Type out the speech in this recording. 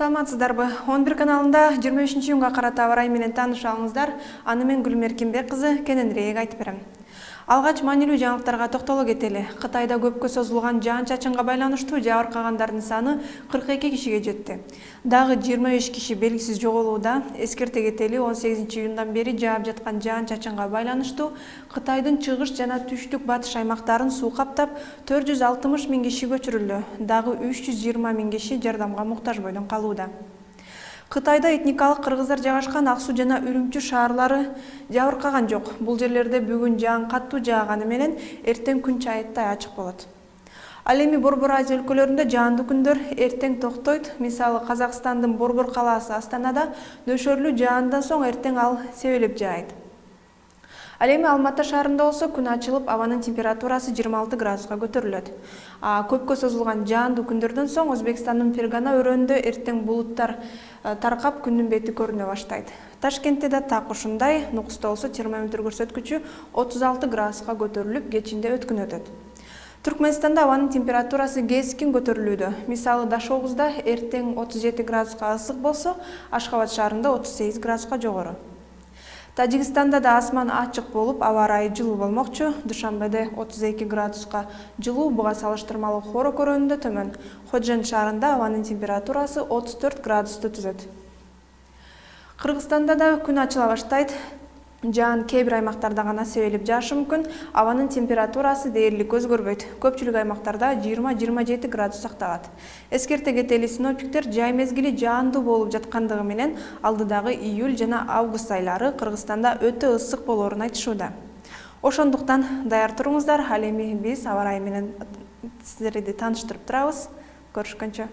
Саламатсыздарбы? 11 каналында 25-июнга карата аба ырайы менен таанышабыңыздар. Аны мен Гүлмер Кимбек кызы кененирээк айтып берем. Алгач маанилүү жаңылыктарга токтоло кетели. Кытайда көпкө созулган жаан-чачынга байланыштуу жабыркагандардын саны 42 кишиге жетти. Дагы 25 киши белгисиз жоголууда. Эскерте кетели, 18-июндан бери жаап жаткан жаан-чачынга байланыштуу Кытайдын чыгыш жана түштүк батыш аймактарын суу каптап, 460 000 киши көчүрүлдү. Дагы 320 000 киши жардамга муктаж бойдон калууда. Кытайда этникалык кыргыздар жайгашкан Ак Суу жана Үрүмчү шаарлары жабыркаган жок. Бул жерлерде бүгүн жаан каттуу жааганы менен эртең күн чайыттай ачык болот. Ал эми Борбор Азия өлкөлөрүндө жаандуу күндөр эртең токтойт. Мисалы Казакстандын Борбор калаасы Астанада нөшөрлүү жаандан соң эртең ал себелеп жаайт. Ал эми Алматы шаарында болсо күн ачылып, абанын температурасы 26 градуска көтөрүлөт. Көпкө созулган жаандуу күндөрдөн соң Өзбекстандын Фергана өрөөнүндө эртең булуттар таркап күндүн бети көрүнө баштайт. Ташкентте да так ушундай. Нукуста болсо термометр көрсөткүчү 36 градуска көтөрүлүп, кечинде өткүн өтөт. Түркмөнстанда абанын температурасы кескин көтөрүлүүдө. Мисалы Дашогузда эртең 37 градуска ысык болсо, Ашхабад шаарында 38 градуска жогору. Тажикстанда да асман ачык болуп, аба ырайы жылуу болмокчу. Душанбеде 32 градуска жылуу, буга салыштырмалуу Хорок өрөөнүндө төмөн. Ходжент шаарында абанын температурасы 34 градусты түзөт. Кыргызстанда да күн ачыла баштайт. Жаан кээ бир аймактарда гана себелеп жаашы мүмкүн. Абанын температурасы дээрлик өзгөрбөйт. Көпчүлүк аймактарда 20-27 градус сакталат. Эскерте кетели, синоптиктер жай мезгили жаандуу болуп жаткандыгы менен алдыдагы июль жана август айлары Кыргызстанда өтө ысык болоорун айтышууда. Ошондуктан даяр туруңуздар. Ал эми биз аба ырайы менен сиздерди тааныштырып турабыз. Көрүшкөнчө.